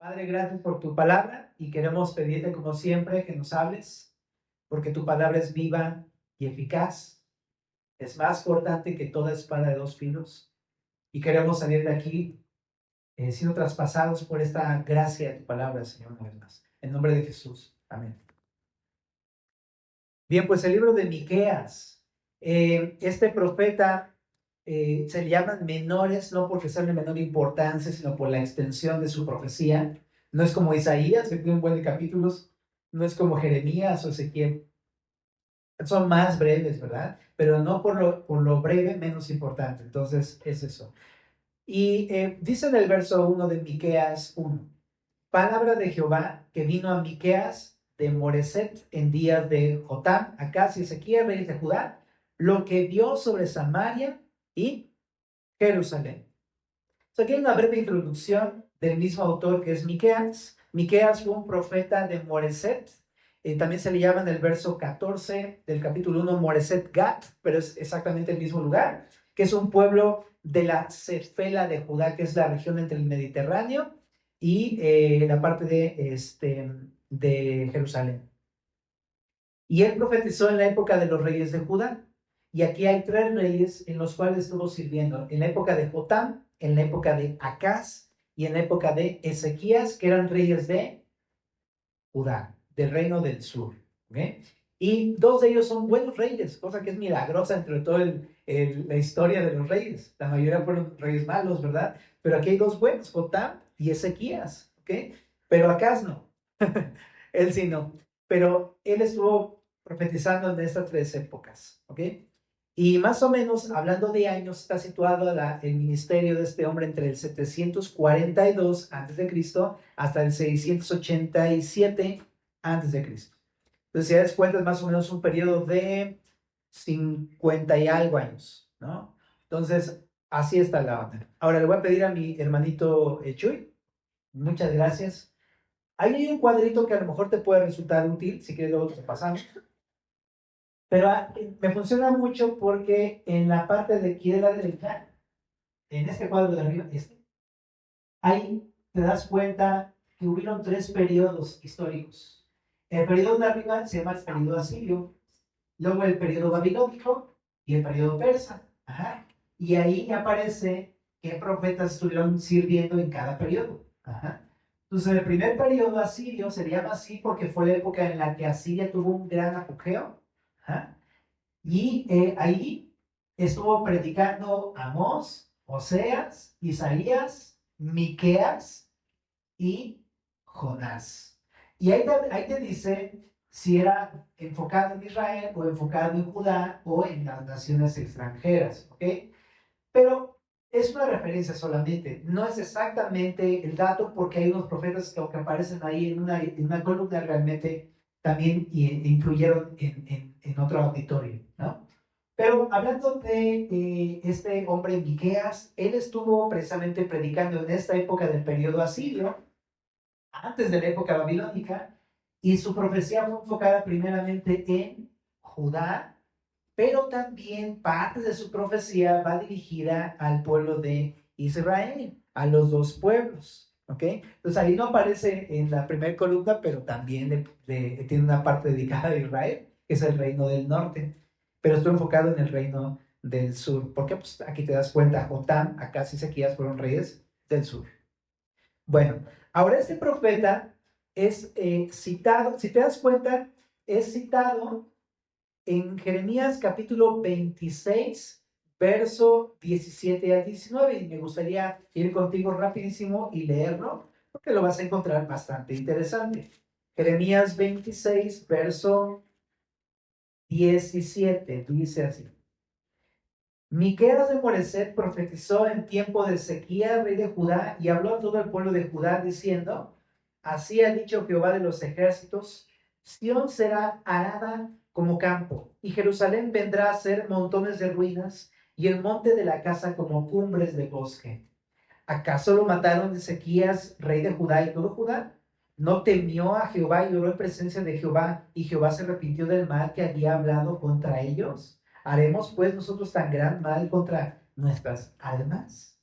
Padre, gracias por tu palabra y queremos pedirte como siempre que nos hables, porque tu palabra es viva y eficaz, es más cortante que toda espada de dos filos y queremos salir de aquí siendo traspasados por esta gracia de tu palabra, Señor, una vez más. En nombre de Jesús. Amén. Bien, pues el libro de Miqueas, este profeta se le llaman menores, no porque sean de menor importancia, sino por la extensión de su profecía. No es como Isaías, que tiene un buen de capítulos, no es como Jeremías o Ezequiel. Son más breves, ¿verdad? Pero no por lo breve menos importante. Entonces, es eso. Y dice en el verso 1 de Miqueas 1, palabra de Jehová que vino a Miqueas de Moreset en días de Jotam, Acaz y Ezequiel, reyes de Judá, lo que vio sobre Samaria y Jerusalén. Aquí hay una breve introducción del mismo autor que es Miqueas. Miqueas fue un profeta de Moreset. También se le llama en el verso 14 del capítulo 1 Moreset Gat, pero es exactamente el mismo lugar, que es un pueblo de la Cefela de Judá, que es la región entre el Mediterráneo y la parte de Jerusalén. Y él profetizó en la época de los reyes de Judá. Y aquí hay tres reyes en los cuales estuvo sirviendo. En la época de Jotam, en la época de Acaz y en la época de Ezequías, que eran reyes de Judá, del reino del sur. ¿Okay? Y dos de ellos son buenos reyes, cosa que es milagrosa entre toda la historia de los reyes. La mayoría fueron reyes malos, ¿verdad? Pero aquí hay dos buenos, Jotam y Ezequías. ¿Okay? Pero Acaz no. Él sí no. Pero él estuvo profetizando en estas tres épocas. ¿Ok? Y más o menos, hablando de años, está situado el ministerio de este hombre entre el 742 a.C. hasta el 687 a.C. Entonces, si das cuenta, es más o menos un periodo de 50 y algo años, ¿no? Entonces, así está la onda. Ahora le voy a pedir a mi hermanito Chuy, muchas gracias. Ahí hay un cuadrito que a lo mejor te puede resultar útil, si quieres luego te pasamos. Pero me funciona mucho porque en la parte de aquí de la derecha, en este cuadro de arriba, ahí te das cuenta que hubieron tres periodos históricos. El periodo de arriba se llama el periodo asirio, luego el periodo babilónico y el periodo persa. Ajá. Y ahí aparece qué profetas estuvieron sirviendo en cada periodo. Ajá. Entonces, el primer periodo asirio se llama así porque fue la época en la que Asiria tuvo un gran apogeo. Ajá. Y ahí estuvo predicando Amós, Oseas, Isaías, Miqueas y Jonás. Y ahí te dice si era enfocado en Israel o enfocado en Judá o en las naciones extranjeras, ¿ok? Pero es una referencia solamente, no es exactamente el dato porque hay unos profetas que aparecen ahí en una columna realmente también influyeron en otro auditorio, ¿no? Pero hablando de este hombre Miqueas, él estuvo precisamente predicando en esta época del periodo asirio, antes de la época babilónica, y su profecía fue enfocada primeramente en Judá, pero también parte de su profecía va dirigida al pueblo de Israel, a los dos pueblos. ¿Ok? Entonces ahí no aparece en la primera columna, pero también tiene una parte dedicada a Israel, que es el reino del norte, pero estoy enfocado en el reino del sur. Porque pues, aquí te das cuenta, Jotam, Acaz y Ezequías fueron reyes del sur. Bueno, ahora este profeta es citado, si te das cuenta, es citado en Jeremías capítulo 26, verso 17 al 19, y me gustaría ir contigo rapidísimo y leerlo, porque lo vas a encontrar bastante interesante. Jeremías 26, verso 17, dice así. Miqueas de Moreset profetizó en tiempo de Ezequías, rey de Judá, y habló a todo el pueblo de Judá diciendo, así ha dicho Jehová de los ejércitos, Sión será arada como campo, y Jerusalén vendrá a ser montones de ruinas, y el monte de la casa como cumbres de bosque. ¿Acaso lo mataron Ezequías, rey de Judá y todo Judá? ¿No temió a Jehová y oró en presencia de Jehová, y Jehová se arrepintió del mal que había hablado contra ellos? ¿Haremos pues nosotros tan gran mal contra nuestras almas?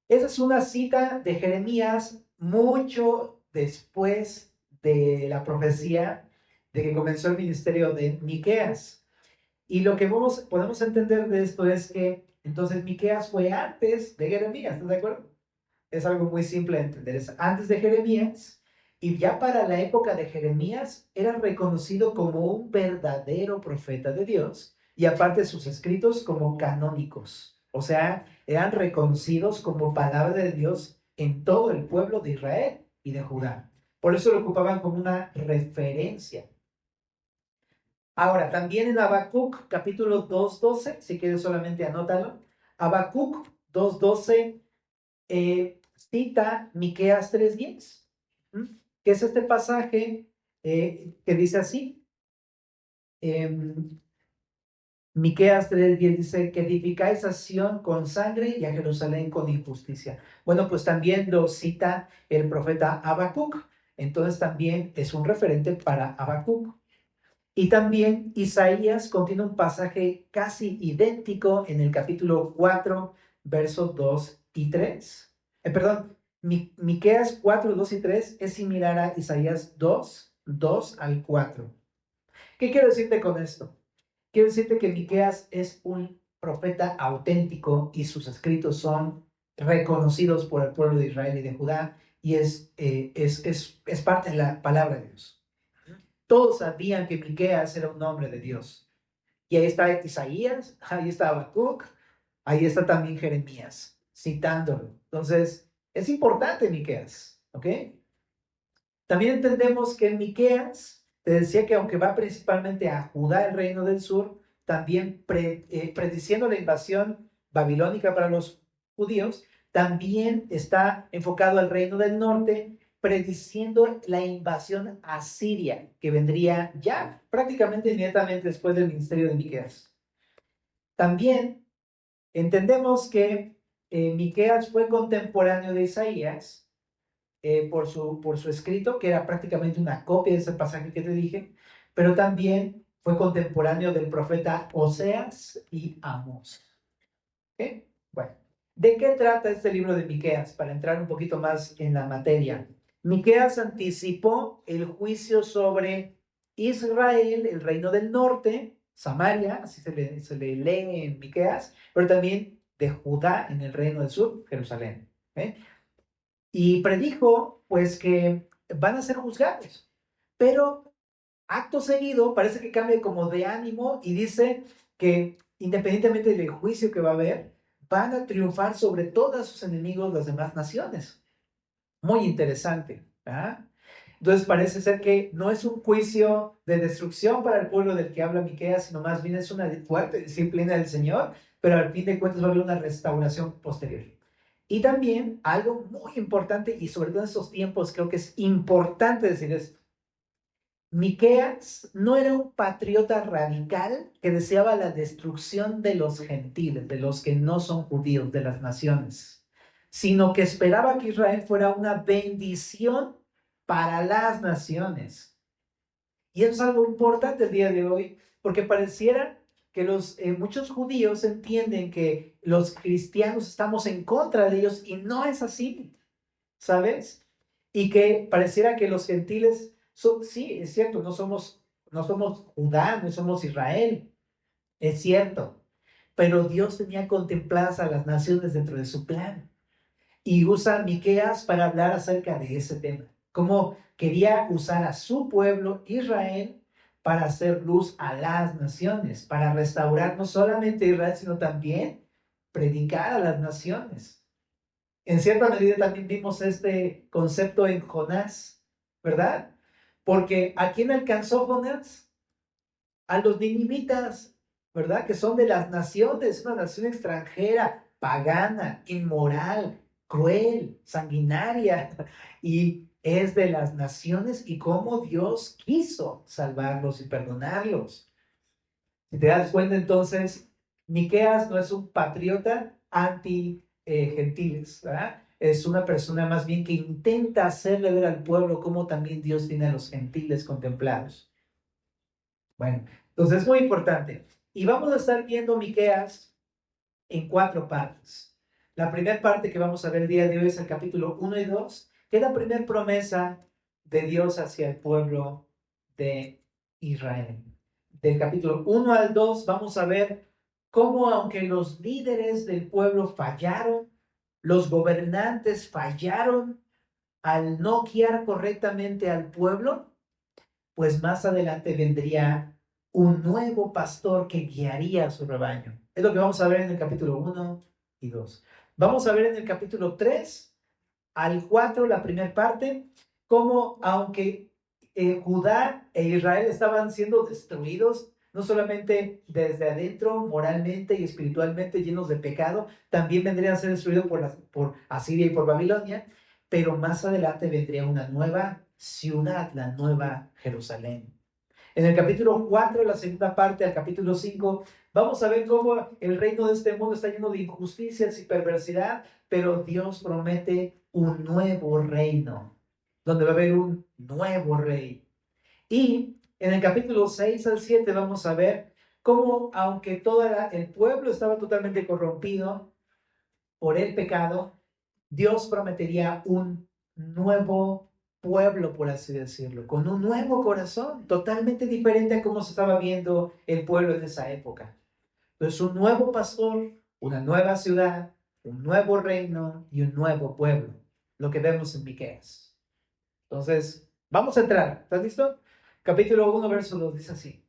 Esa es una cita de Jeremías mucho después de la profecía de que comenzó el ministerio de Miqueas. Y lo que podemos entender de esto es que entonces Miqueas fue antes de Jeremías, ¿estás de acuerdo? Es algo muy simple de entender, es antes de Jeremías, y ya para la época de Jeremías era reconocido como un verdadero profeta de Dios, y aparte sus escritos como canónicos, o sea, eran reconocidos como palabra de Dios en todo el pueblo de Israel y de Judá. Por eso lo ocupaban como una referencia. Ahora, también en Habacuc, capítulo 2:12, si quieres solamente anótalo, Habacuc 2:12 cita Miqueas 3:10, que es este pasaje que dice así, Miqueas 3:10 dice que edificáis a Sión con sangre y a Jerusalén con injusticia. Bueno, pues también lo cita el profeta Habacuc, entonces también es un referente para Habacuc. Y también Isaías contiene un pasaje casi idéntico en el capítulo 4, versos 2 y 3. Perdón, Miqueas 4, 2 y 3 es similar a Isaías 2, 2 al 4. ¿Qué quiero decirte con esto? Quiero decirte que Miqueas es un profeta auténtico y sus escritos son reconocidos por el pueblo de Israel y de Judá y es parte de la palabra de Dios. Todos sabían que Miqueas era un hombre de Dios. Y ahí está Isaías, ahí está Habacuc, ahí está también Jeremías, citándolo. Entonces, es importante Miqueas, ¿ok? También entendemos que en Miqueas, te decía que aunque va principalmente a Judá, el reino del sur, también prediciendo la invasión babilónica para los judíos, también está enfocado al reino del norte, prediciendo la invasión asiria, que vendría ya prácticamente inmediatamente después del ministerio de Miqueas. También entendemos que Miqueas fue contemporáneo de Isaías, por su escrito, que era prácticamente una copia de ese pasaje que te dije, pero también fue contemporáneo del profeta Oseas y Amós. ¿Okay? Bueno, ¿de qué trata este libro de Miqueas? Para entrar un poquito más en la materia. Miqueas anticipó el juicio sobre Israel, el reino del norte, Samaria, así se le lee en Miqueas, pero también de Judá en el reino del sur, Jerusalén. ¿Okay? Y predijo, pues, que van a ser juzgados. Pero acto seguido parece que cambia como de ánimo y dice que independientemente del juicio que va a haber, van a triunfar sobre todos sus enemigos las demás naciones. Muy interesante. ¿Ah? Entonces parece ser que no es un juicio de destrucción para el pueblo del que habla Miqueas, sino más bien es una fuerte disciplina del Señor, pero al fin de cuentas va a haber una restauración posterior. Y también algo muy importante, y sobre todo en estos tiempos creo que es importante decir esto, Miqueas no era un patriota radical que deseaba la destrucción de los gentiles, de los que no son judíos, de las naciones, sino que esperaba que Israel fuera una bendición para las naciones. Y eso es algo importante el día de hoy, porque pareciera que muchos judíos entienden que los cristianos estamos en contra de ellos y no es así, ¿sabes? Y que pareciera que los gentiles sí, es cierto, no somos Judá, no somos Israel, es cierto, pero Dios tenía contempladas a las naciones dentro de su plan y usa Miqueas para hablar acerca de ese tema, cómo quería usar a su pueblo Israel para hacer luz a las naciones, para restaurar no solamente Israel, sino también predicar a las naciones. En cierta medida también vimos este concepto en Jonás, ¿verdad? Porque ¿a quién alcanzó Jonás? A los ninivitas, ¿verdad? Que son de las naciones, una nación extranjera, pagana, inmoral, cruel, sanguinaria, y es de las naciones y cómo Dios quiso salvarlos y perdonarlos. Si te das cuenta, entonces, Miqueas no es un patriota anti-gentiles, ¿verdad? Es una persona más bien que intenta hacerle ver al pueblo cómo también Dios tiene a los gentiles contemplados. Bueno, entonces es muy importante. Y vamos a estar viendo Miqueas en 4 partes. La primera parte que vamos a ver el día de hoy es el capítulo 1 y 2, ¿Qué es la primera promesa de Dios hacia el pueblo de Israel? Del capítulo 1 al 2 vamos a ver cómo aunque los líderes del pueblo fallaron, los gobernantes fallaron al no guiar correctamente al pueblo, pues más adelante vendría un nuevo pastor que guiaría a su rebaño. Es lo que vamos a ver en el capítulo 1 y 2. Vamos a ver en el capítulo 3 al 4, la primera parte, cómo aunque Judá e Israel estaban siendo destruidos, no solamente desde adentro, moralmente y espiritualmente llenos de pecado, también vendrían a ser destruidos por Asiria y por Babilonia, pero más adelante vendría una nueva ciudad, la nueva Jerusalén. En el capítulo 4, la segunda parte, al capítulo 5, vamos a ver cómo el reino de este mundo está lleno de injusticias y perversidad, pero Dios promete un nuevo reino, donde va a haber un nuevo rey. Y en el capítulo 6 al 7 vamos a ver cómo, aunque todo el pueblo estaba totalmente corrompido por el pecado, Dios prometería un nuevo pueblo, por así decirlo, con un nuevo corazón, totalmente diferente a cómo se estaba viendo el pueblo en esa época. Entonces, un nuevo pastor, una nueva ciudad, un nuevo reino y un nuevo pueblo, lo que vemos en Miqueas. Entonces, vamos a entrar. ¿Estás listo? Capítulo 1, verso 2 dice así: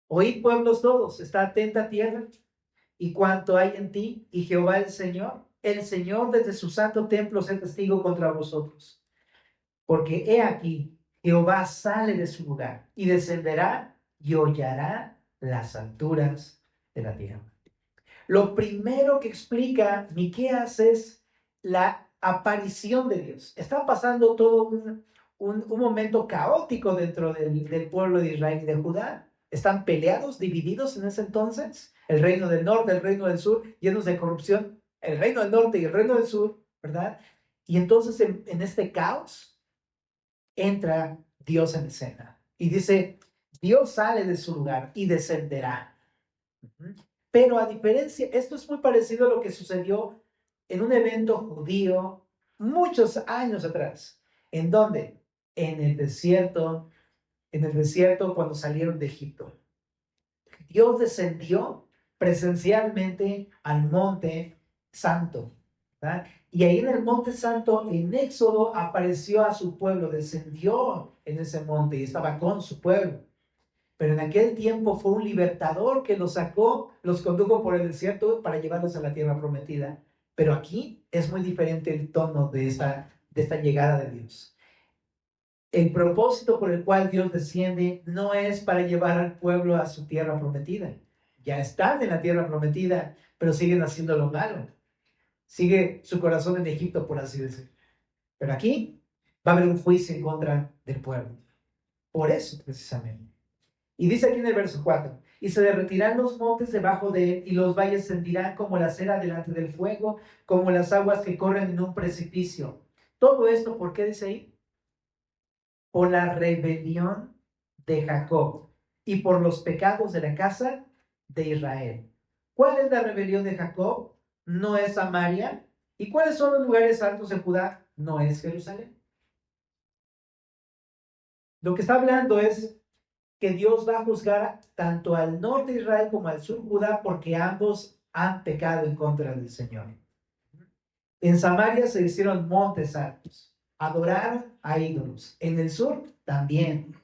Oíd, pueblos todos, está atenta tierra y cuanto hay en ti, y Jehová el Señor desde su santo templo es testigo contra vosotros. Porque he aquí, Jehová sale de su lugar y descenderá y hollará las alturas de la tierra. Lo primero que explica Miqueas es la aparición de Dios. Está pasando todo un momento caótico dentro del pueblo de Israel y de Judá. Están peleados, divididos en ese entonces. El reino del norte, el reino del sur, llenos de corrupción. El reino del norte y el reino del sur, ¿verdad? Y entonces en este caos entra Dios en escena. Y dice, Dios sale de su lugar y descenderá. Pero a diferencia, esto es muy parecido a lo que sucedió en un evento judío muchos años atrás. ¿En dónde? En el desierto cuando salieron de Egipto. Dios descendió presencialmente al monte santo, ¿verdad? Y ahí en el monte santo, en Éxodo, apareció a su pueblo, descendió en ese monte y estaba con su pueblo. Pero en aquel tiempo fue un libertador que los sacó, los condujo por el desierto para llevarlos a la tierra prometida. Pero aquí es muy diferente el tono de esta llegada de Dios. El propósito por el cual Dios desciende no es para llevar al pueblo a su tierra prometida. Ya están en la tierra prometida, pero siguen haciendo lo malo. Sigue su corazón en Egipto, por así decirlo. Pero aquí va a haber un juicio en contra del pueblo. Por eso, precisamente. Y dice aquí en el verso 4, y se derretirán los montes debajo de él, y los valles se hendirán como la cera delante del fuego, como las aguas que corren en un precipicio. Todo esto, ¿por qué dice ahí? Por la rebelión de Jacob y por los pecados de la casa de Israel. ¿Cuál es la rebelión de Jacob? No es Samaria. ¿Y cuáles son los lugares altos de Judá? No es Jerusalén. Lo que está hablando es que Dios va a juzgar tanto al norte de Israel como al sur Judá porque ambos han pecado en contra del Señor. En Samaria se hicieron montes altos, adoraron a ídolos. En el sur también.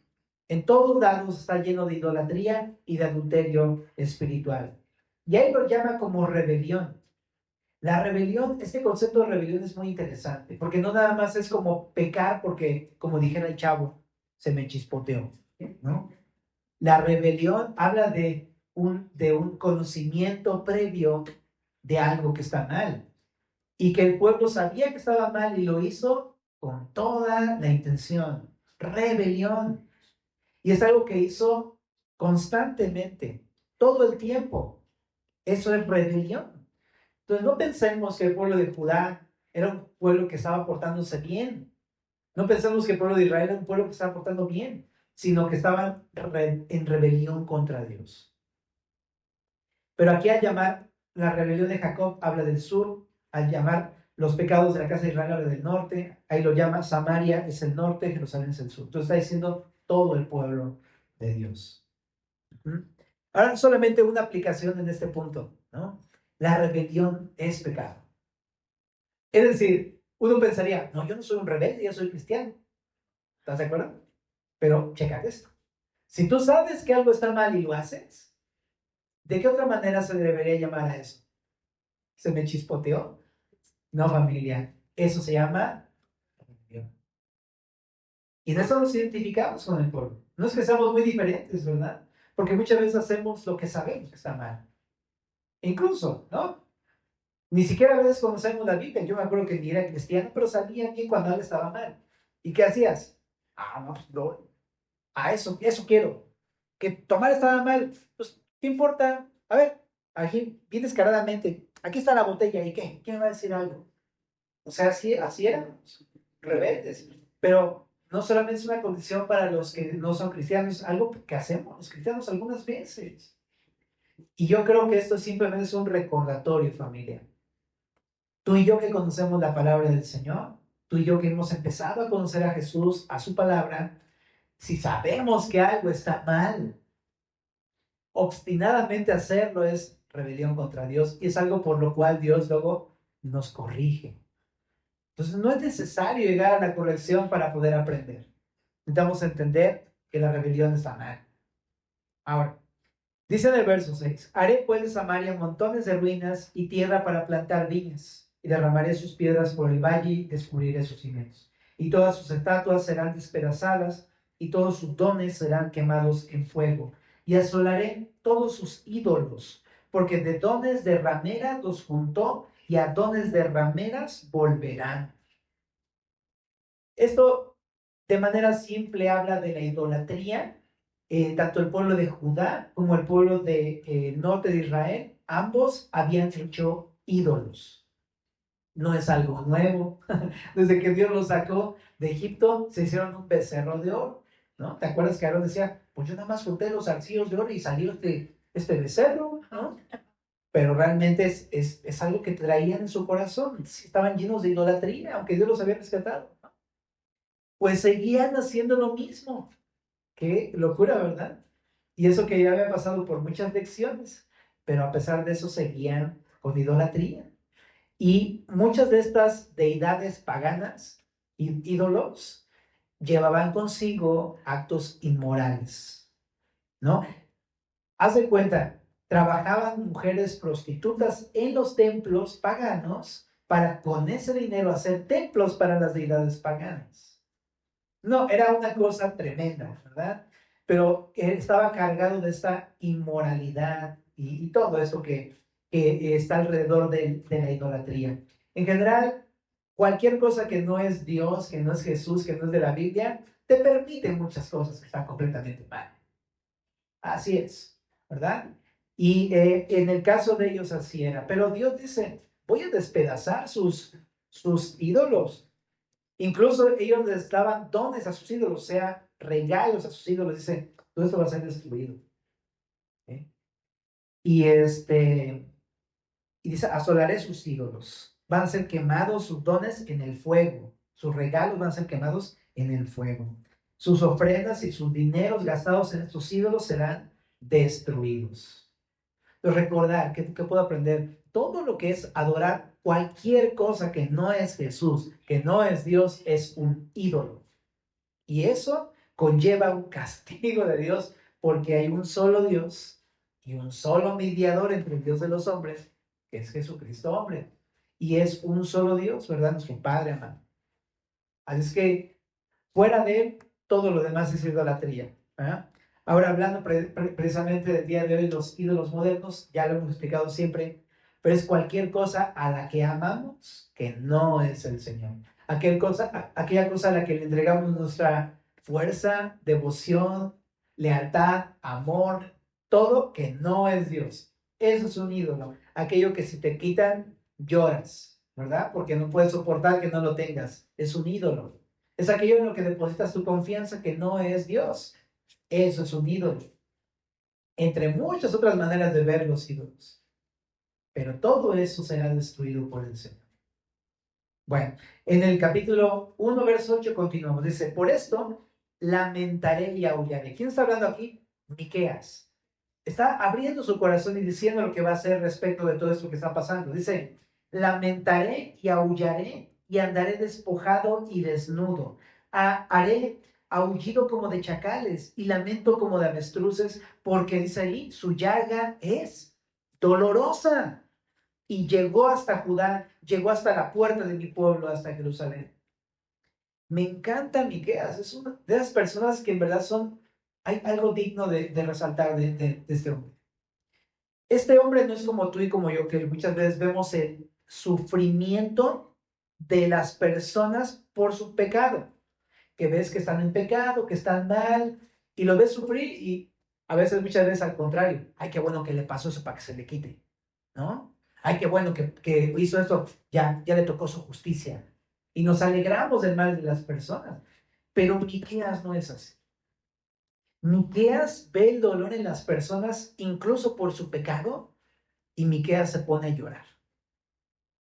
En todos lados está lleno de idolatría y de adulterio espiritual. Y ahí lo llama como rebelión. La rebelión, este concepto de rebelión es muy interesante, porque no nada más es como pecar porque, como dijera el chavo, se me chispoteó, ¿no? La rebelión habla de un conocimiento previo de algo que está mal y que el pueblo sabía que estaba mal y lo hizo con toda la intención. Rebelión. Y es algo que hizo constantemente, todo el tiempo. Eso es rebelión. Entonces no pensemos que el pueblo de Judá era un pueblo que estaba portándose bien. No pensemos que el pueblo de Israel era un pueblo que estaba portando bien, sino que estaban en rebelión contra Dios. Pero aquí al llamar la rebelión de Jacob, habla del sur, al llamar los pecados de la casa de Israel del norte, ahí lo llama Samaria es el norte, Jerusalén es el sur. Entonces está diciendo todo el pueblo de Dios. ¿Mm? Ahora, solamente una aplicación en este punto, ¿no? La rebelión es pecado. Es decir, uno pensaría, no, yo no soy un rebelde, yo soy cristiano. ¿Estás de acuerdo? Pero checa esto. Si tú sabes que algo está mal y lo haces, ¿de qué otra manera se debería llamar a eso? ¿Se me chispoteó? No, familia. Eso se llama rebelión. Y en eso nos identificamos con el pueblo. No es que seamos muy diferentes, ¿verdad? Porque muchas veces hacemos lo que sabemos que está mal. Incluso, ¿no? Ni siquiera a veces conocemos la Biblia. Yo me acuerdo que ni era cristiano, pero sabía bien cuando algo estaba mal. ¿Y qué hacías? Ah, no, pues no. A eso quiero. Que tomar estaba mal. Pues, ¿qué importa? A ver, aquí, bien descaradamente, aquí está la botella. ¿Y qué? ¿Quién me va a decir algo? O sea, así éramos, rebeldes. Pero no solamente es una condición para los que no son cristianos, es algo que hacemos los cristianos algunas veces. Y yo creo que esto simplemente es un recordatorio, familia. Tú y yo que conocemos la palabra del Señor, tú y yo que hemos empezado a conocer a Jesús, a su palabra, si sabemos que algo está mal, obstinadamente hacerlo es rebelión contra Dios y es algo por lo cual Dios luego nos corrige. Entonces no es necesario llegar a la corrección para poder aprender. Necesitamos entender que la rebelión está mal. Ahora, dice en el verso 6, haré pues de Samaria montones de ruinas y tierra para plantar viñas, y derramaré sus piedras por el valle y descubriré sus cimientos. Y todas sus estatuas serán despedazadas, y todos sus dones serán quemados en fuego. Y asolaré todos sus ídolos, porque de dones de rameras los juntó, y a dones de rameras volverán. Esto de manera simple habla de la idolatría. Tanto el pueblo de Judá como el pueblo de norte de Israel, ambos habían hecho ídolos. No es algo nuevo. Desde que Dios los sacó de Egipto, se hicieron un becerro de oro, ¿no? ¿Te acuerdas que Aarón decía, pues yo nada más junté los arcillos de oro y salió este becerro, ¿no? Pero realmente es algo que traían en su corazón. Estaban llenos de idolatría, aunque Dios los había rescatado. Pues seguían haciendo lo mismo. Qué locura, ¿verdad? Y eso que ya había pasado por muchas lecciones, pero a pesar de eso seguían con idolatría. Y muchas de estas deidades paganas, ídolos, llevaban consigo actos inmorales, ¿no? Haz de cuenta, trabajaban mujeres prostitutas en los templos paganos para con ese dinero hacer templos para las deidades paganas. No, era una cosa tremenda, ¿verdad? Pero estaba cargado de esta inmoralidad y todo eso que está alrededor de la idolatría. En general, cualquier cosa que no es Dios, que no es Jesús, que no es de la Biblia, te permite muchas cosas que están completamente mal. Así es, ¿verdad? Y en el caso de ellos así era. Pero Dios dice, voy a despedazar sus ídolos. Incluso ellos les daban dones a sus ídolos, o sea, regalos a sus ídolos. Dice, todo esto va a ser destruido. ¿Eh? Y y dice, asolaré sus ídolos. Van a ser quemados sus dones en el fuego. Sus regalos van a ser quemados en el fuego. Sus ofrendas y sus dineros gastados en estos ídolos serán destruidos. Entonces, recordar que puedo aprender todo lo que es adorar cualquier cosa que no es Jesús, que no es Dios, es un ídolo. Y eso conlleva un castigo de Dios porque hay un solo Dios y un solo mediador entre el Dios de los hombres, que es Jesucristo hombre. Y es un solo Dios, ¿verdad? Nuestro Padre amado. Así es que fuera de él, todo lo demás es idolatría. ¿Ah? Ahora, hablando precisamente del día de hoy, los ídolos modernos, ya lo hemos explicado siempre, pero es cualquier cosa a la que amamos que no es el Señor. Aquella cosa a la que le entregamos nuestra fuerza, devoción, lealtad, amor, todo que no es Dios. Eso es un ídolo. Aquello que si te quitan, lloras, ¿verdad? Porque no puedes soportar que no lo tengas. Es un ídolo. Es aquello en lo que depositas tu confianza que no es Dios. Eso es un ídolo. Entre muchas otras maneras de ver los ídolos. Pero todo eso será destruido por el Señor. Bueno, en el capítulo 1, verso 8 continuamos. Dice, por esto lamentaré y aullaré. ¿Quién está hablando aquí? Miqueas. Está abriendo su corazón y diciendo lo que va a hacer respecto de todo esto que está pasando. Dice, lamentaré y aullaré y andaré despojado y desnudo. Haré aullido como de chacales y lamento como de avestruces, porque dice ahí, su llaga es dolorosa y llegó hasta Judá, llegó hasta la puerta de mi pueblo, hasta Jerusalén. Me encanta Miqueas, es una de las personas que en verdad hay algo digno de resaltar de este hombre. Este hombre no es como tú y como yo, que muchas veces vemos el sufrimiento de las personas por su pecado, que ves que están en pecado, que están mal, y lo ves sufrir y a veces, muchas veces al contrario, ay, qué bueno que le pasó eso para que se le quite, ¿no? Ay, qué bueno que hizo esto, ya le tocó su justicia. Y nos alegramos del mal de las personas, pero Miqueas no es así. Miqueas ve el dolor en las personas incluso por su pecado y Miqueas se pone a llorar,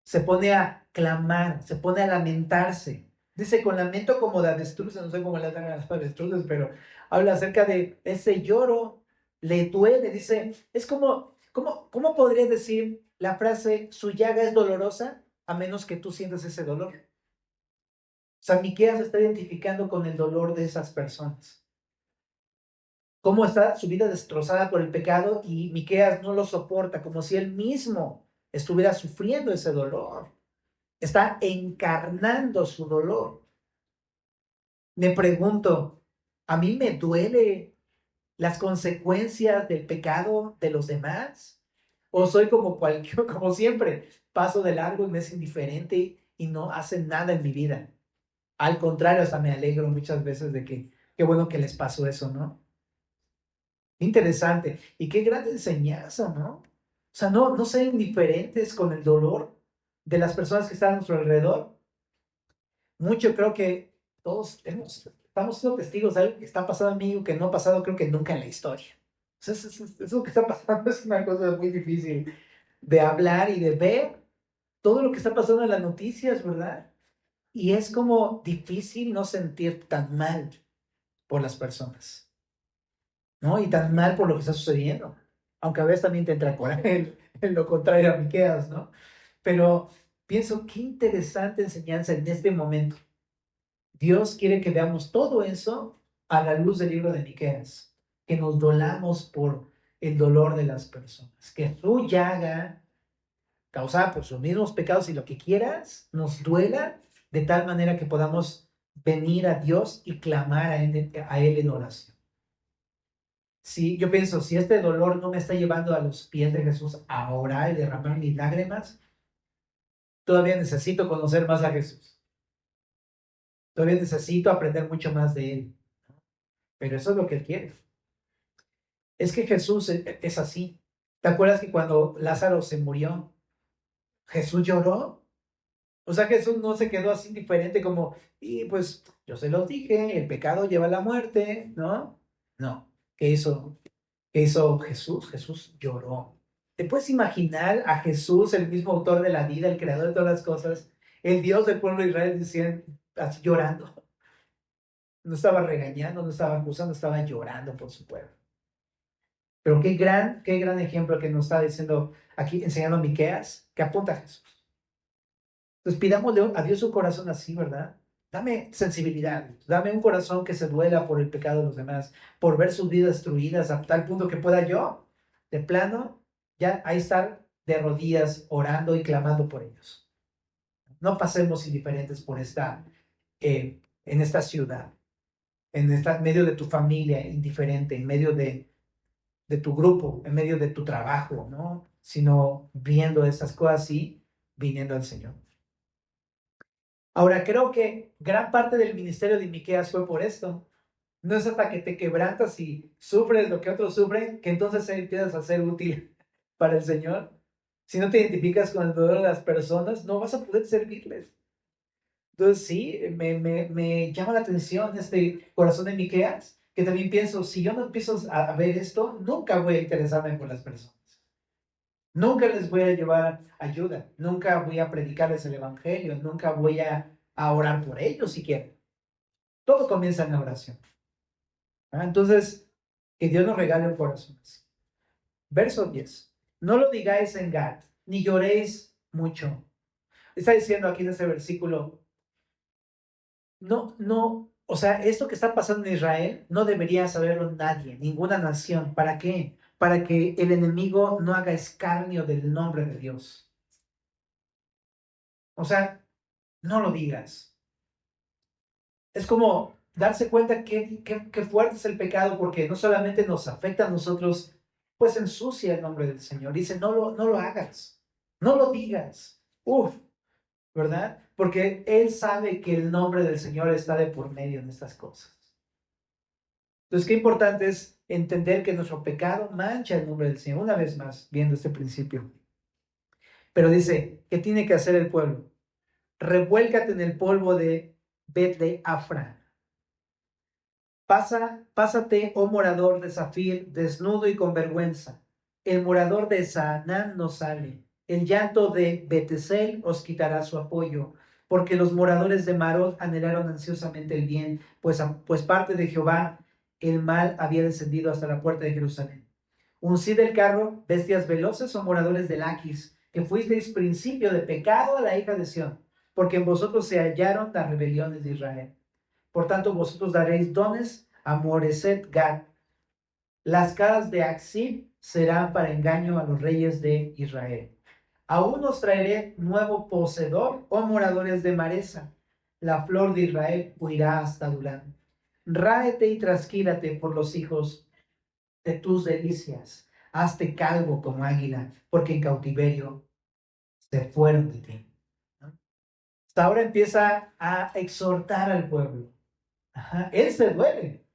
se pone a clamar, se pone a lamentarse. Dice con lamento como de avestruces, no sé cómo le dan a las avestruces, pero habla acerca de ese lloro, le duele, dice, es ¿cómo podría decir la frase, su llaga es dolorosa, a menos que tú sientas ese dolor? O sea, Miqueas se está identificando con el dolor de esas personas. Cómo está su vida destrozada por el pecado y Miqueas no lo soporta, como si él mismo estuviera sufriendo ese dolor. Está encarnando su dolor. Me pregunto, ¿a mí me duele las consecuencias del pecado de los demás? ¿O soy como cualquier, como siempre, paso de largo y me es indiferente y no hacen nada en mi vida? Al contrario, hasta me alegro muchas veces de que qué bueno que les pasó eso, ¿no? Interesante. Y qué gran enseñanza, ¿no? O sea, no ser indiferentes con el dolor de las personas que están a nuestro alrededor. Mucho creo que todos estamos siendo testigos de algo que está pasando en mí o que no ha pasado creo que nunca en la historia. O sea, eso que está pasando es una cosa muy difícil de hablar y de ver todo lo que está pasando en las noticias, ¿verdad? Y es como difícil no sentir tan mal por las personas, ¿no? Y tan mal por lo que está sucediendo. Aunque a veces también te entra coraje en lo contrario a Miqueas, ¿no? Pero pienso, qué interesante enseñanza en este momento. Dios quiere que veamos todo eso a la luz del libro de Miqueas, que nos dolamos por el dolor de las personas, que su llaga, causada por sus mismos pecados y lo que quieras, nos duela de tal manera que podamos venir a Dios y clamar a él en oración. Sí, yo pienso, si este dolor no me está llevando a los pies de Jesús a orar y derramar mis lágrimas, todavía necesito conocer más a Jesús. Todavía necesito aprender mucho más de Él. Pero eso es lo que Él quiere. Es que Jesús es así. ¿Te acuerdas que cuando Lázaro se murió, Jesús lloró? O sea, Jesús no se quedó así indiferente como, y pues yo se los dije, el pecado lleva a la muerte, ¿no? No. ¿Qué hizo? ¿Qué hizo Jesús? Jesús lloró. ¿Te puedes imaginar a Jesús, el mismo autor de la vida, el creador de todas las cosas, el Dios del pueblo de Israel, diciendo, así llorando? No estaba regañando, no estaba acusando, estaba llorando por su pueblo. Pero qué gran ejemplo que nos está diciendo aquí, enseñando a Miqueas, que apunta a Jesús. Entonces pidámosle a Dios un corazón así, ¿verdad? Dame sensibilidad, dame un corazón que se duela por el pecado de los demás, por ver sus vidas destruidas a tal punto que pueda yo, de plano, ya ahí estar de rodillas orando y clamando por ellos. No pasemos indiferentes por en esta ciudad, en medio de tu familia indiferente, en medio de tu grupo, en medio de tu trabajo, ¿no? Sino viendo esas cosas y viniendo al Señor. Ahora, creo que gran parte del ministerio de Miqueas fue por esto. No es hasta que te quebrantas y sufres lo que otros sufren, que entonces empiezas a ser útil para el Señor. Si no te identificas con el dolor de las personas, no vas a poder servirles. Entonces, sí, me llama la atención este corazón de Miqueas, que también pienso, si yo no empiezo a ver esto, nunca voy a interesarme por las personas. Nunca les voy a llevar ayuda, nunca voy a predicarles el evangelio, nunca voy a orar por ellos siquiera. Todo comienza en la oración. Entonces, que Dios nos regale un corazón así. Verso 10. No lo digáis en Gad, ni lloréis mucho. Está diciendo aquí en este versículo, no, o sea, esto que está pasando en Israel no debería saberlo nadie, ninguna nación. ¿Para qué? Para que el enemigo no haga escarnio del nombre de Dios. O sea, no lo digas. Es como darse cuenta que fuerte es el pecado, porque no solamente nos afecta a nosotros, pues ensucia el nombre del Señor. Dice, no lo hagas, no lo digas. Uf, ¿verdad? Porque Él sabe que el nombre del Señor está de por medio en estas cosas. Entonces, qué importante es entender que nuestro pecado mancha el nombre del Señor. Una vez más, viendo este principio. Pero dice, ¿qué tiene que hacer el pueblo? Revuélcate en el polvo de Bet de Afra. Pásate, oh morador de Zafir, desnudo y con vergüenza. El morador de Saanán no sale. El llanto de Betesel os quitará su apoyo, porque los moradores de Marot anhelaron ansiosamente el bien, pues parte de Jehová el mal había descendido hasta la puerta de Jerusalén. Uncid el carro, bestias veloces o moradores de Laquis, que fuisteis principio de pecado a la hija de Sión, porque en vosotros se hallaron las rebeliones de Israel. Por tanto, vosotros daréis dones a Moreset Gad. Las caras de Axib serán para engaño a los reyes de Israel. Aún os traeré nuevo poseedor, oh moradores de Maresa. La flor de Israel huirá hasta Dulán. Ráete y trasquílate por los hijos de tus delicias. Hazte calvo como águila, porque en cautiverio se fueron de ti. Hasta ahora empieza a exhortar al pueblo. Él se duele,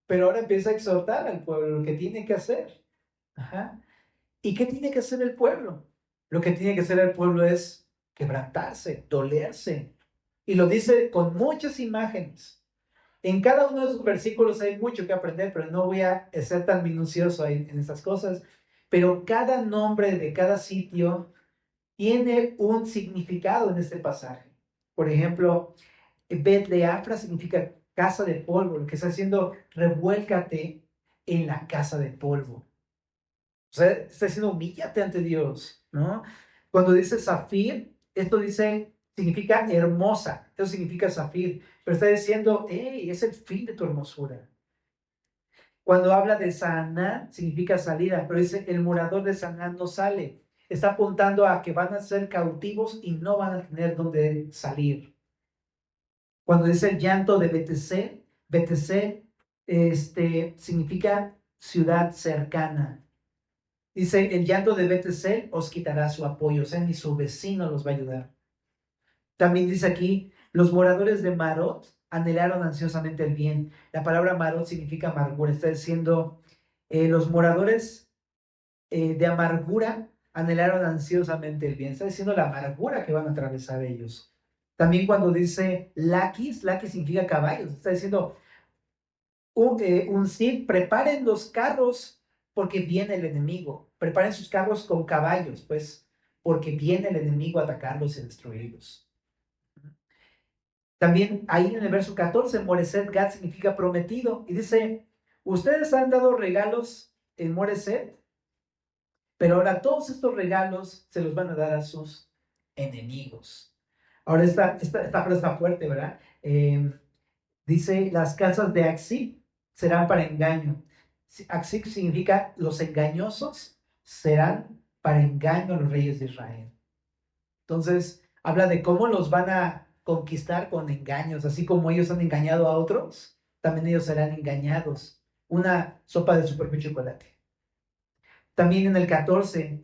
pero ahora empieza a exhortar al pueblo lo que tiene que hacer. ¿Y qué tiene que hacer el pueblo? Lo que tiene que hacer el pueblo es quebrantarse, dolerse. Y lo dice con muchas imágenes. En cada uno de esos versículos hay mucho que aprender, pero no voy a ser tan minucioso en estas cosas. Pero cada nombre de cada sitio tiene un significado en este pasaje. Por ejemplo, Bet de Afra significa casa de polvo. Lo que está haciendo, revuélcate en la casa de polvo. O sea, está diciendo, humíllate ante Dios, ¿no? Cuando dice Zafir, esto dice, significa hermosa. Eso significa Zafir. Pero está diciendo, hey, es el fin de tu hermosura. Cuando habla de Saanán, significa salida. Pero dice, el morador de Saanán no sale. Está apuntando a que van a ser cautivos y no van a tener dónde salir. Cuando dice el llanto de BTC, significa ciudad cercana. Dice, el llanto de BTC os quitará su apoyo, o sea, ni su vecino los va a ayudar. También dice aquí, los moradores de Marot anhelaron ansiosamente el bien. La palabra Marot significa amargura. Está diciendo, los moradores de amargura anhelaron ansiosamente el bien. Está diciendo la amargura que van a atravesar ellos. También cuando dice Laquis significa caballos. Está diciendo, un Cid, preparen los carros porque viene el enemigo. Preparen sus carros con caballos, pues, porque viene el enemigo a atacarlos y destruirlos. También ahí en el verso 14, Moreset Gad significa prometido. Y dice, ustedes han dado regalos en Moreset, pero ahora todos estos regalos se los van a dar a sus enemigos. Ahora esta frase está fuerte, ¿verdad? Dice, las casas de Axib serán para engaño. Axib significa los engañosos serán para engaño a los reyes de Israel. Entonces, habla de cómo los van a conquistar con engaños, así como ellos han engañado a otros, también ellos serán engañados. Una sopa de su propio chocolate. También en el 14,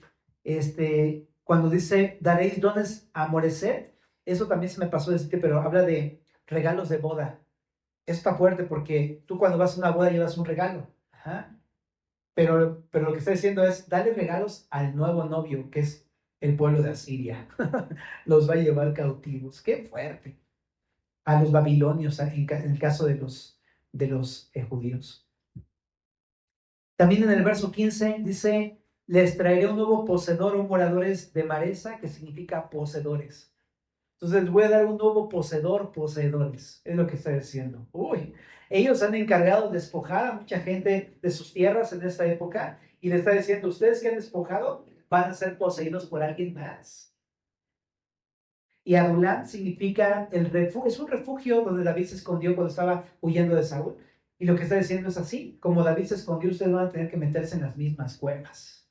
cuando dice, daréis dones a Moreset, eso también se me pasó decirte, pero habla de regalos de boda. Eso está fuerte porque tú cuando vas a una boda llevas un regalo. Pero lo que está diciendo es, dale regalos al nuevo novio, que es el pueblo de Asiria. Los va a llevar cautivos. ¡Qué fuerte! A los babilonios, en el caso de los judíos. También en el verso 15 dice, Les traeré un nuevo poseedor o moradores de Maresa, que significa poseedores. Entonces les voy a dar un nuevo poseedor, poseedores. Es lo que está diciendo. Uy, ellos han encargado de despojar a mucha gente de sus tierras en esta época y le está diciendo, ustedes que han despojado van a ser poseídos por alguien más. Y Adulam significa el refugio, es un refugio donde David se escondió cuando estaba huyendo de Saúl. Y lo que está diciendo es así, como David se escondió, ustedes van a tener que meterse en las mismas cuevas.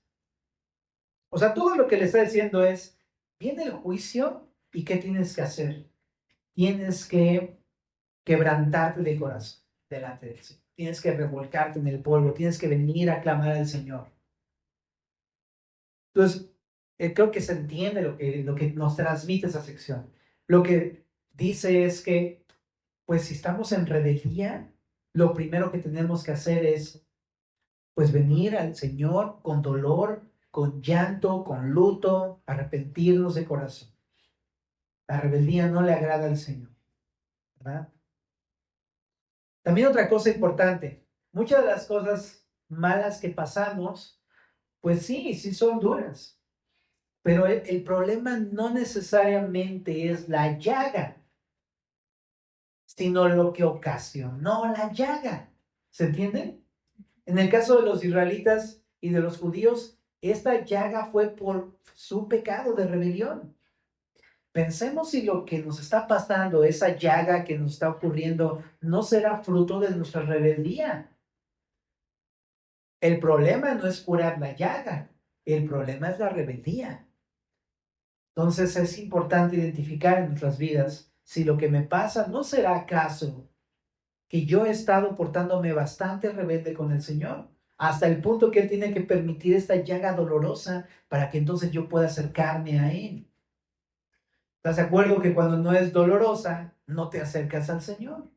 O sea, todo lo que le está diciendo es, viene el juicio y ¿qué tienes que hacer? Tienes que quebrantarte de corazón delante del Señor. Tienes que revolcarte en el polvo, tienes que venir a clamar al Señor. Entonces, creo que se entiende lo que nos transmite esa sección. Lo que dice es que, pues si estamos en rebeldía, lo primero que tenemos que hacer es, pues venir al Señor con dolor, con llanto, con luto, arrepentirnos de corazón. La rebeldía no le agrada al Señor, ¿verdad? También otra cosa importante, muchas de las cosas malas que pasamos, pues sí son duras, pero el problema no necesariamente es la llaga, sino lo que ocasionó la llaga. ¿Se entiende? En el caso de los israelitas y de los judíos, esta llaga fue por su pecado de rebelión. Pensemos si lo que nos está pasando, esa llaga que nos está ocurriendo, no será fruto de nuestra rebeldía. El problema no es curar la llaga, el problema es la rebeldía. Entonces es importante identificar en nuestras vidas si lo que me pasa no será acaso que yo he estado portándome bastante rebelde con el Señor, hasta el punto que Él tiene que permitir esta llaga dolorosa para que entonces yo pueda acercarme a Él. ¿Estás de acuerdo que cuando no es dolorosa, no te acercas al Señor?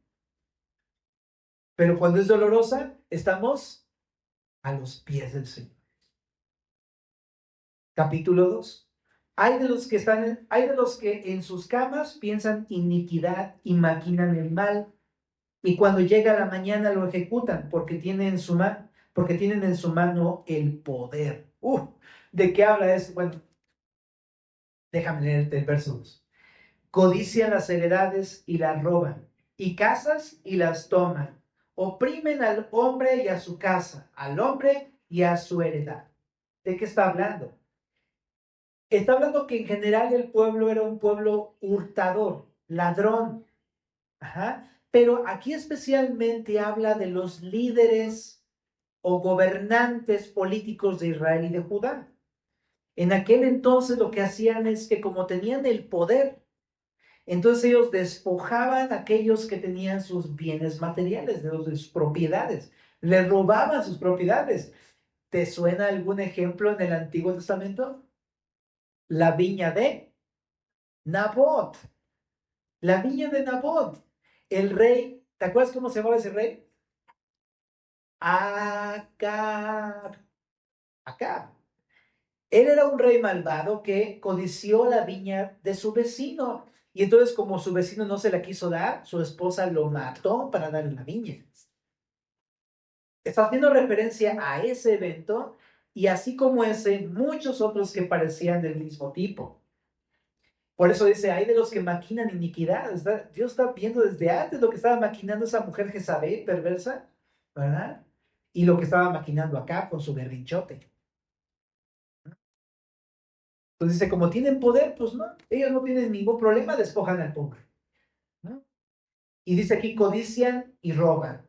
Pero cuando es dolorosa, estamos a los pies del Señor. Capítulo 2. Hay de los que en sus camas piensan iniquidad y maquinan el mal, y cuando llega la mañana lo ejecutan porque tienen en su mano el poder. ¿De qué habla esto? Bueno, déjame leerte el verso 2. Codician las heredades y las roban, y casas y las toman. Oprimen al hombre y a su casa, al hombre y a su heredad. ¿De qué está hablando? Está hablando que en general el pueblo era un pueblo hurtador, ladrón. Ajá. Pero aquí especialmente habla de los líderes o gobernantes políticos de Israel y de Judá. En aquel entonces lo que hacían es que como tenían el poder, entonces ellos despojaban a aquellos que tenían sus bienes materiales, de sus propiedades, les robaban sus propiedades. ¿Te suena algún ejemplo en el Antiguo Testamento? La viña de Nabot. La viña de Nabot. El rey, ¿te acuerdas cómo se llamaba ese rey? Acab. Acab. Él era un rey malvado que codició la viña de su vecino. Y entonces, como su vecino no se la quiso dar, su esposa lo mató para darle la viña. Está haciendo referencia a ese evento y así como ese, muchos otros que parecían del mismo tipo. Por eso dice, hay de los que maquinan iniquidad. Dios está viendo desde antes lo que estaba maquinando esa mujer Jezabel, perversa, ¿verdad? Y lo que estaba maquinando acá con su berrinchote. Entonces dice, como tienen poder, pues no, ellos no tienen ningún problema, despojan al pobre, ¿no? Y dice aquí, codician y roban.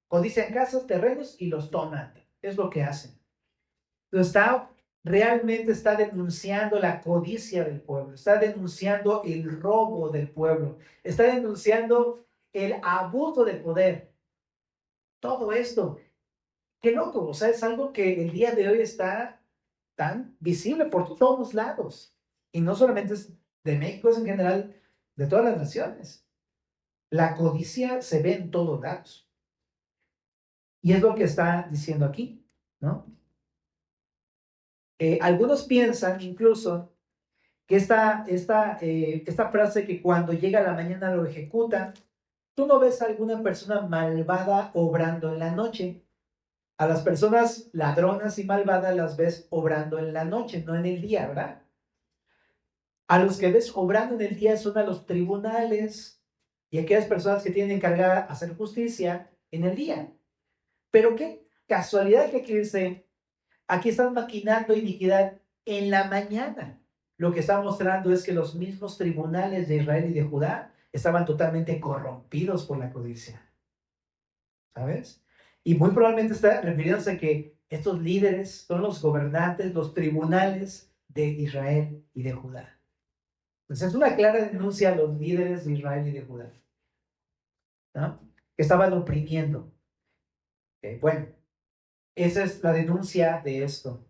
Codician casas, terrenos y los toman. Es lo que hacen. Entonces realmente está denunciando la codicia del pueblo, está denunciando el robo del pueblo, está denunciando el abuso de poder. Todo esto, qué loco, o sea, es algo que el día de hoy está tan visible por todos lados. Y no solamente es de México, es en general de todas las naciones. La codicia se ve en todos lados. Y es lo que está diciendo aquí, ¿no? Algunos piensan incluso que esta frase que cuando llega la mañana lo ejecutan, tú no ves a alguna persona malvada obrando en la noche. A las personas ladronas y malvadas las ves obrando en la noche, no en el día, ¿verdad? A los que ves obrando en el día son a los tribunales y aquellas personas que tienen encargada hacer justicia en el día. Pero qué casualidad que aquí dice, aquí están maquinando iniquidad en la mañana. Lo que está mostrando es que los mismos tribunales de Israel y de Judá estaban totalmente corrompidos por la codicia, ¿sabes? Y muy probablemente está refiriéndose a que estos líderes son los gobernantes, los tribunales de Israel y de Judá. Entonces es una clara denuncia a los líderes de Israel y de Judá, ¿no? Que estaban oprimiendo. Bueno, esa es la denuncia de esto.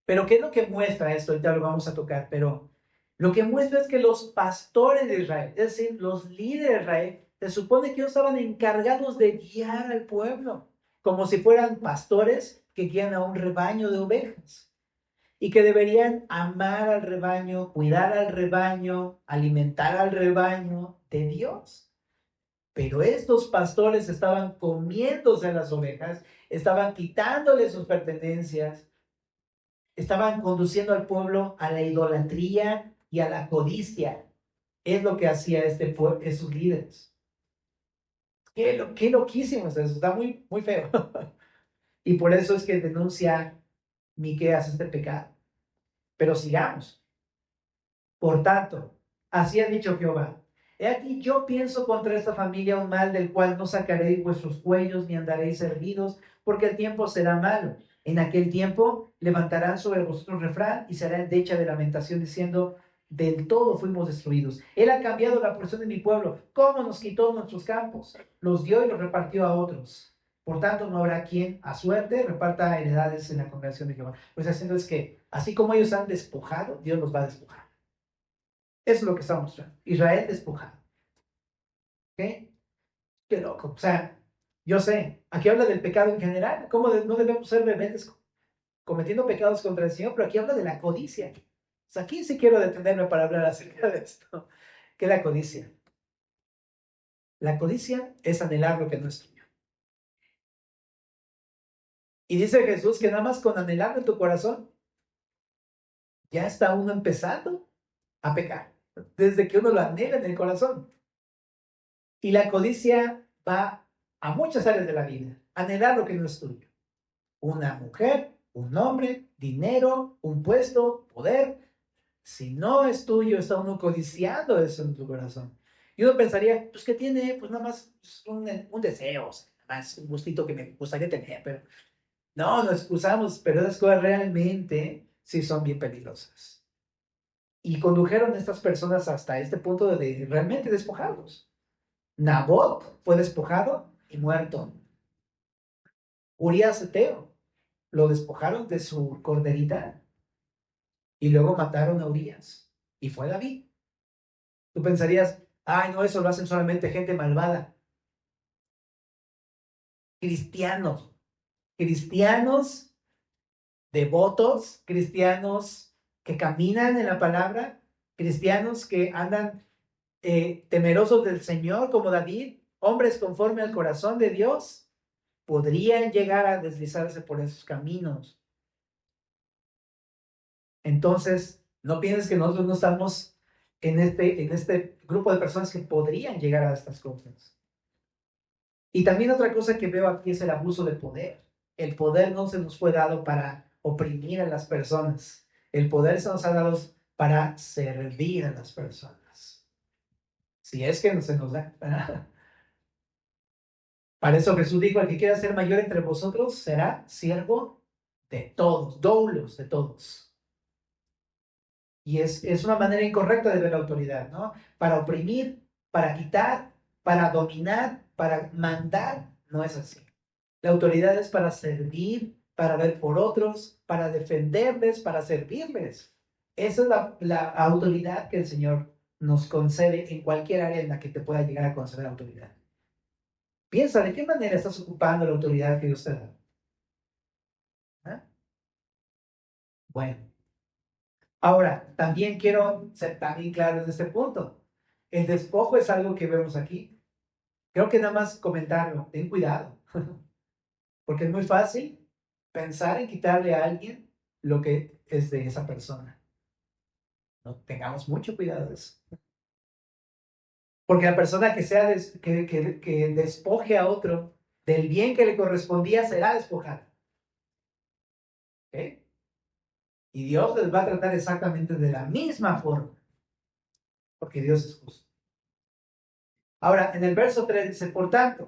Pero ¿qué es lo que muestra esto? Ahorita lo vamos a tocar, pero lo que muestra es que los pastores de Israel, es decir, los líderes de Israel, se supone que ellos estaban encargados de guiar al pueblo, como si fueran pastores que guían a un rebaño de ovejas y que deberían amar al rebaño, cuidar al rebaño, alimentar al rebaño de Dios. Pero estos pastores estaban comiéndose a las ovejas, estaban quitándole sus pertenencias, estaban conduciendo al pueblo a la idolatría y a la codicia. Es lo que hacía esos líderes. Qué loquísimo es eso, está muy, muy feo. Y por eso es que denuncia Miqueas este pecado. Pero sigamos. Por tanto, así ha dicho Jehová: he aquí yo pienso contra esta familia un mal del cual no sacaréis vuestros cuellos ni andaréis erguidos, porque el tiempo será malo. En aquel tiempo levantarán sobre vosotros refrán y será endecha de lamentación, diciendo: del todo fuimos destruidos. Él ha cambiado la porción de mi pueblo. ¿Cómo nos quitó nuestros campos? Los dio y los repartió a otros. Por tanto, no habrá quien a suerte reparta heredades en la congregación de Jehová. Pues haciendo es que, así como ellos han despojado, Dios los va a despojar. Eso es lo que está mostrando. Israel despojado. ¿Ok? Qué loco. O sea, yo sé, aquí habla del pecado en general. ¿Cómo no debemos ser rebeldes cometiendo pecados contra el Señor? Pero aquí habla de la codicia. O sea, aquí sí quiero detenerme para hablar acerca de esto. ¿Qué es la codicia? La codicia es anhelar lo que no es tuyo. Y dice Jesús que nada más con anhelarlo en tu corazón, ya está uno empezando a pecar. Desde que uno lo anhela en el corazón. Y la codicia va a muchas áreas de la vida. Anhelar lo que no es tuyo. Una mujer, un hombre, dinero, un puesto, poder. Si no es tuyo, está uno codiciando eso en tu corazón. Y uno pensaría, pues, ¿qué tiene? Pues nada más un deseo, o sea, nada más un gustito que me gustaría tener, pero no, nos excusamos, pero esas cosas realmente sí son bien peligrosas. Y condujeron a estas personas hasta este punto de realmente despojarlos. Nabot fue despojado y muerto. Urías Eteo lo despojaron de su corderita y luego mataron a Urías. Y fue David. Tú pensarías, ay, no, eso lo hacen solamente gente malvada. Cristianos, cristianos devotos, cristianos que caminan en la palabra, cristianos que andan temerosos del Señor como David, hombres conforme al corazón de Dios, podrían llegar a deslizarse por esos caminos. Entonces, no pienses que nosotros no estamos en este grupo de personas que podrían llegar a estas cosas. Y también otra cosa que veo aquí es el abuso de poder. El poder no se nos fue dado para oprimir a las personas. El poder se nos ha dado para servir a las personas. Si es que no se nos da. Para eso Jesús dijo: el que quiera ser mayor entre vosotros será siervo de todos, doulos de todos. Y es una manera incorrecta de ver la autoridad, ¿no? Para oprimir, para quitar, para dominar, para mandar, no es así. La autoridad es para servir, para ver por otros, para defenderles, para servirles. Esa es la autoridad que el Señor nos concede en cualquier área en la que te pueda llegar a conceder autoridad. Piensa, ¿de qué manera estás ocupando la autoridad que Dios te da? ¿Ah? Bueno. Ahora, también quiero ser también claro en este punto. El despojo es algo que vemos aquí. Creo que nada más comentarlo, ten cuidado. Porque es muy fácil pensar en quitarle a alguien lo que es de esa persona. No tengamos mucho cuidado de eso. Porque la persona que que despoje a otro del bien que le correspondía será despojada. ¿Ok? Y Dios les va a tratar exactamente de la misma forma, porque Dios es justo. Ahora, en el verso 3 dice, por tanto,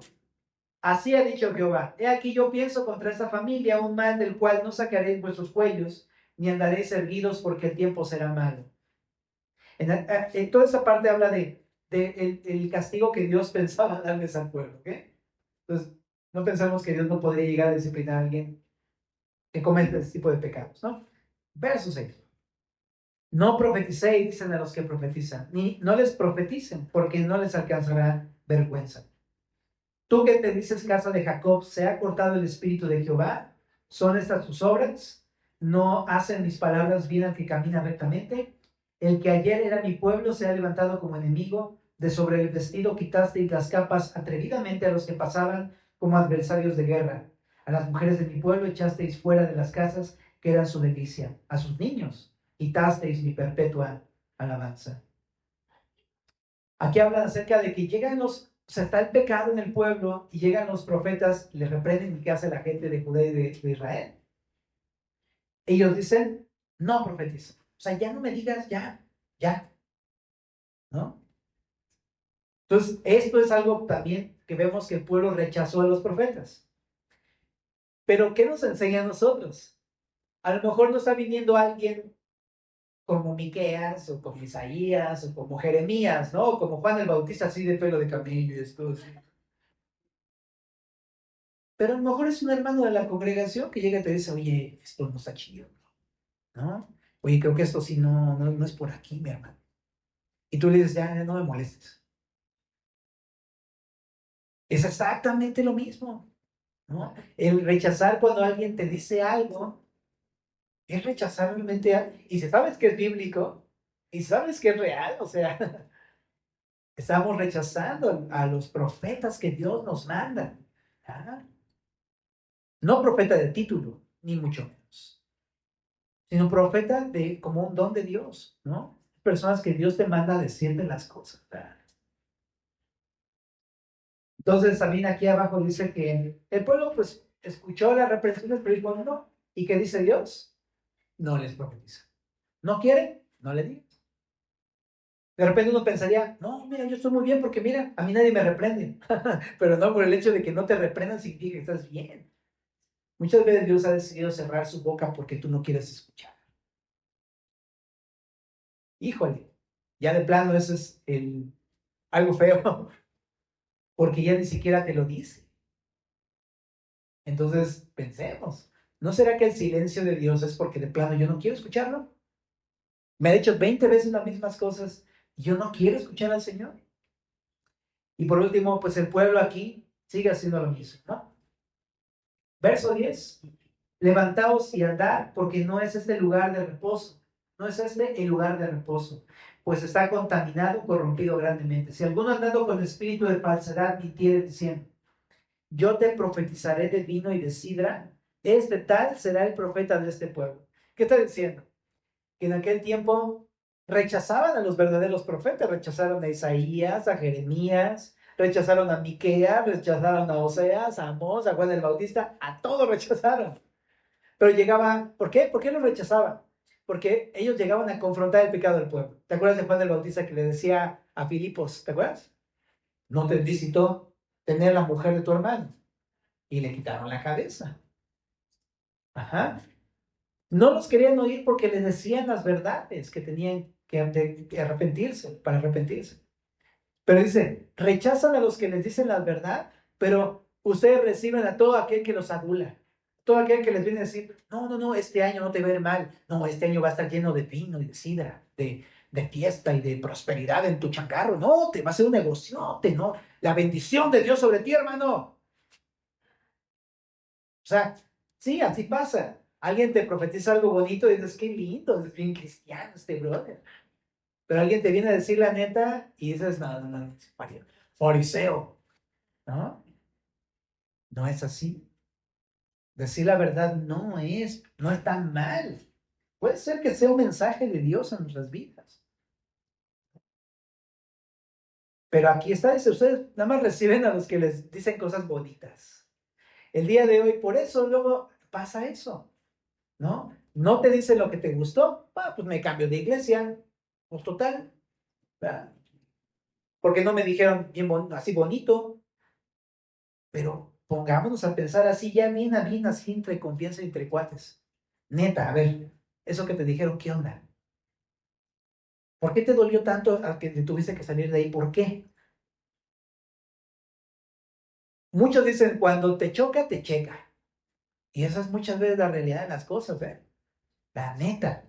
así ha dicho Jehová, he aquí yo pienso contra esta familia un mal del cual no sacaréis vuestros cuellos, ni andaréis erguidos porque el tiempo será malo. En toda esa parte habla de el castigo que Dios pensaba darles al pueblo. ¿Ok? Entonces, no pensamos que Dios no podría llegar a disciplinar a alguien que comete ese tipo de pecados, ¿no? Verso 6. No profeticéis, dicen a los que profetizan, ni no les profeticen, porque no les alcanzará vergüenza. Tú que te dices casa de Jacob, ¿se ha cortado el espíritu de Jehová? ¿Son estas tus obras? ¿No hacen mis palabras bien al que camina rectamente? El que ayer era mi pueblo se ha levantado como enemigo, de sobre el vestido quitasteis las capas atrevidamente a los que pasaban como adversarios de guerra. A las mujeres de mi pueblo echasteis fuera de las casas que eran su delicia. A sus niños quitasteis mi perpetua alabanza. Aquí hablan acerca de que llegan o sea, está el pecado en el pueblo y llegan los profetas, les reprenden y qué hace la gente de Judea y de Israel. Ellos dicen, no profetiza. O sea, ya no me digas, ya, ¿no? Entonces, esto es algo también que vemos que el pueblo rechazó a los profetas. Pero, ¿qué nos enseña a nosotros? A lo mejor no está viniendo alguien como Miqueas, o como Isaías, o como Jeremías, ¿no? O como Juan el Bautista, así de pelo de camello y esto, así. Pero a lo mejor es un hermano de la congregación que llega y te dice, oye, esto no está chido, ¿no? Oye, creo que esto sí no es por aquí, mi hermano. Y tú le dices, ya, no me molestes. Es exactamente lo mismo, ¿no? El rechazar cuando alguien te dice algo, es rechazar realmente, y si sabes que es bíblico, y sabes que es real, o sea, estamos rechazando a los profetas que Dios nos manda. ¿Ah? No profeta de título, ni mucho menos, sino profeta de, como un don de Dios, ¿no? Personas que Dios te manda a decirte las cosas. ¿Verdad? Entonces también aquí abajo dice que el pueblo pues escuchó las reprensiones, pero dijo no. ¿Y qué dice Dios? No les profetiza. ¿No quiere? No le digas. De repente uno pensaría, no, mira, yo estoy muy bien porque mira, a mí nadie me reprende. Pero no, por el hecho de que no te reprendan significa que estás bien. Muchas veces Dios ha decidido cerrar su boca porque tú no quieres escuchar. Híjole, ya de plano eso es algo feo, porque ya ni siquiera te lo dice. Entonces, pensemos, ¿no será que el silencio de Dios es porque de plano yo no quiero escucharlo? Me ha dicho 20 veces las mismas cosas y yo no quiero escuchar al Señor. Y por último, pues el pueblo aquí sigue haciendo lo mismo, ¿no? Verso 10. Levantaos y andad, porque no es este lugar de reposo, no es este el lugar de reposo, pues está contaminado, corrompido grandemente. Si alguno andando con espíritu de falsedad mintiere diciendo, yo te profetizaré de vino y de sidra, este tal será el profeta de este pueblo. ¿Qué está diciendo? Que en aquel tiempo rechazaban a los verdaderos profetas, rechazaron a Isaías, a Jeremías, rechazaron a Miqueas, rechazaron a Oseas, a Amós, a Juan el Bautista, a todos rechazaron. Pero llegaba, ¿por qué? ¿Por qué los rechazaban? Porque ellos llegaban a confrontar el pecado del pueblo. ¿Te acuerdas de Juan el Bautista que le decía a Filipos, ¿te acuerdas? No te visitó tener la mujer de tu hermano. Y le quitaron la cabeza. Ajá. No los querían oír porque les decían las verdades que tenían que arrepentirse, para arrepentirse. Pero dice, rechazan a los que les dicen la verdad, pero ustedes reciben a todo aquel que los adula. Todo aquel que les viene a decir, no, este año no te va a ir mal. No, este año va a estar lleno de vino y de sidra, de fiesta y de prosperidad en tu changarro. No, te va a ser un negociote, no. La bendición de Dios sobre ti, hermano. O sea, sí, así pasa. Alguien te profetiza algo bonito y dices, qué lindo, es bien cristiano este brother. Pero alguien te viene a decir la neta y dices, no, fariseo, ¿no? No es así. Decir la verdad no es tan mal. Puede ser que sea un mensaje de Dios en nuestras vidas. Pero aquí está, dice, ustedes nada más reciben a los que les dicen cosas bonitas. El día de hoy, por eso luego pasa eso, ¿no? No te dicen lo que te gustó, pues me cambio de iglesia, pues total, ¿verdad? Porque no me dijeron bien así bonito, pero pongámonos a pensar así, ya bien, así entre confianza y entre cuates. Neta, a ver, eso que te dijeron, ¿qué onda? ¿Por qué te dolió tanto a que te tuviste que salir de ahí? ¿Por qué? Muchos dicen, cuando te choca, te checa. Y esa es muchas veces la realidad de las cosas, ¿eh? La neta.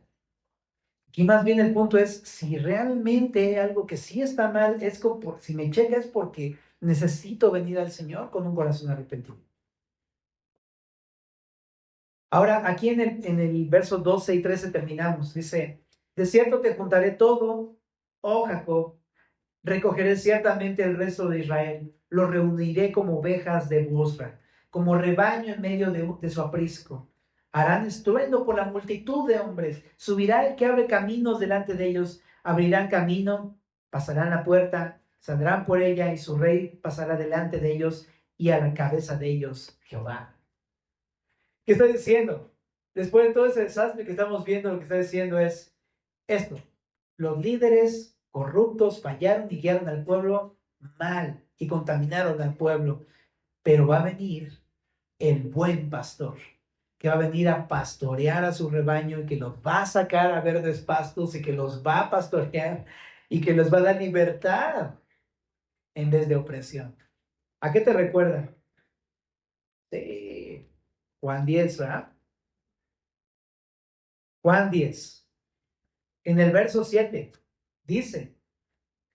Aquí más bien el punto es, si realmente hay algo que sí está mal, es como, si me checa es porque necesito venir al Señor con un corazón arrepentido. Ahora, aquí en el verso 12 y 13 terminamos. Dice, de cierto te juntaré todo, oh Jacob, recogeré ciertamente el resto de Israel, los reuniré como ovejas de Bosra, como rebaño en medio de su aprisco. Harán estruendo por la multitud de hombres, subirá el que abre caminos delante de ellos, abrirán camino, pasarán la puerta, saldrán por ella y su rey pasará delante de ellos y a la cabeza de ellos Jehová. ¿Qué está diciendo? Después de todo ese desastre que estamos viendo, lo que está diciendo es esto. Los líderes corruptos fallaron y guiaron al pueblo mal y contaminaron al pueblo. Pero va a venir el buen pastor, que va a venir a pastorear a su rebaño y que los va a sacar a verdes pastos y que los va a pastorear y que les va a dar libertad en vez de opresión. ¿A qué te recuerda? Sí, Juan 10, ¿verdad? Juan 10. En el verso 7 dice,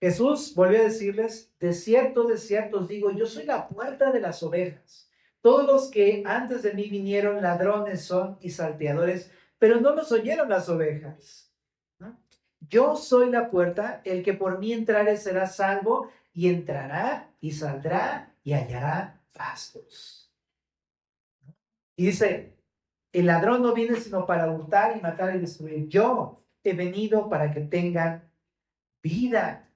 Jesús volvió a decirles, de cierto os digo, yo soy la puerta de las ovejas. Todos los que antes de mí vinieron ladrones son y salteadores, pero no los oyeron las ovejas. ¿No? Yo soy la puerta, el que por mí entrare será salvo, y entrará y saldrá y hallará pastos. Y dice, el ladrón no viene sino para hurtar y matar y destruir. Yo he venido para que tengan vida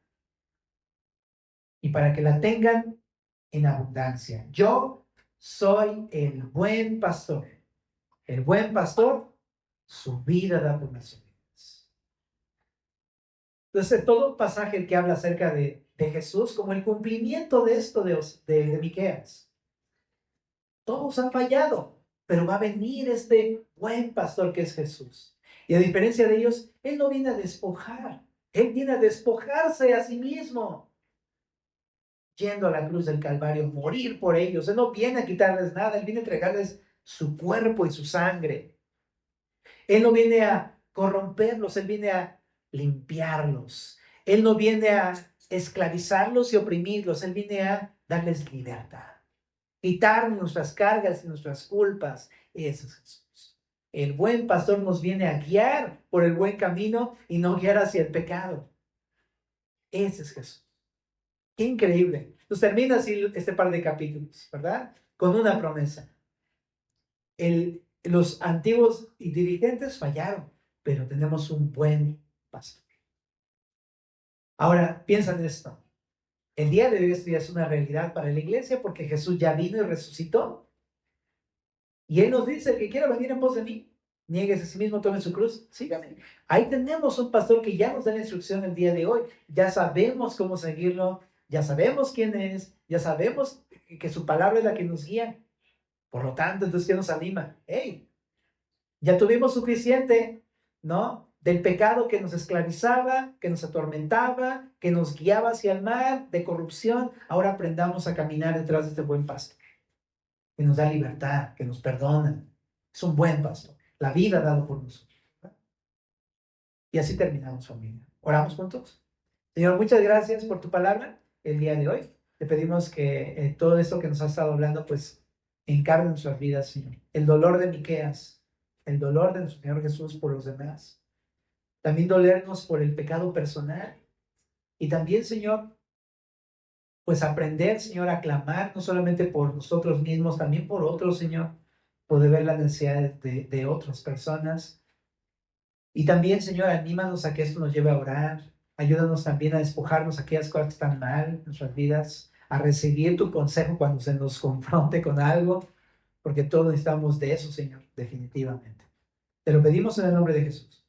y para que la tengan en abundancia. Yo soy el buen pastor. El buen pastor, su vida da por las ovejas. Entonces, todo un pasaje que habla acerca de Jesús como el cumplimiento de esto de Miqueas. Todos han fallado, pero va a venir este buen pastor que es Jesús. Y a diferencia de ellos, Él no viene a despojar, Él viene a despojarse a sí mismo, yendo a la cruz del Calvario, morir por ellos. Él no viene a quitarles nada, Él viene a entregarles su cuerpo y su sangre. Él no viene a corromperlos, Él viene a limpiarlos. Él no viene a esclavizarlos y oprimirlos, Él viene a darles libertad. Quitar nuestras cargas y nuestras culpas. Eso es Jesús. El buen pastor nos viene a guiar por el buen camino y no guiar hacia el pecado. Ese es Jesús. Qué increíble. Entonces termina así este par de capítulos, ¿verdad? Con una promesa. Los antiguos y dirigentes fallaron, pero tenemos un buen pastor. Ahora, piensa en esto. El día de hoy esto ya es una realidad para la iglesia porque Jesús ya vino y resucitó. Y Él nos dice, el que quiera venir en pos de mí, nieguese a sí mismo, tome su cruz, sígame. Ahí tenemos un pastor que ya nos da la instrucción el día de hoy. Ya sabemos cómo seguirlo, ya sabemos quién es, ya sabemos que su palabra es la que nos guía. Por lo tanto, entonces, ¿qué nos anima? ¡Hey! Ya tuvimos suficiente, ¿no? Del pecado que nos esclavizaba, que nos atormentaba, que nos guiaba hacia el mal, de corrupción. Ahora aprendamos a caminar detrás de este buen pastor, que nos da libertad, que nos perdona. Es un buen pastor. La vida dado por nosotros. Y así terminamos, familia. Oramos juntos. Señor, muchas gracias por tu palabra el día de hoy. Te pedimos que todo esto que nos has estado hablando, pues, encarne nuestras vidas, Señor. El dolor de Miqueas, el dolor de nuestro Señor Jesús por los demás. También dolernos por el pecado personal. Y también, Señor, pues aprender, Señor, a clamar no solamente por nosotros mismos, también por otros, Señor. poder ver las necesidades de otras personas. Y también, Señor, anímanos a que esto nos lleve a orar. Ayúdanos también a despojarnos de aquellas cosas que están mal en nuestras vidas, a recibir tu consejo cuando se nos confronte con algo, porque todos necesitamos de eso, Señor, definitivamente. Te lo pedimos en el nombre de Jesús.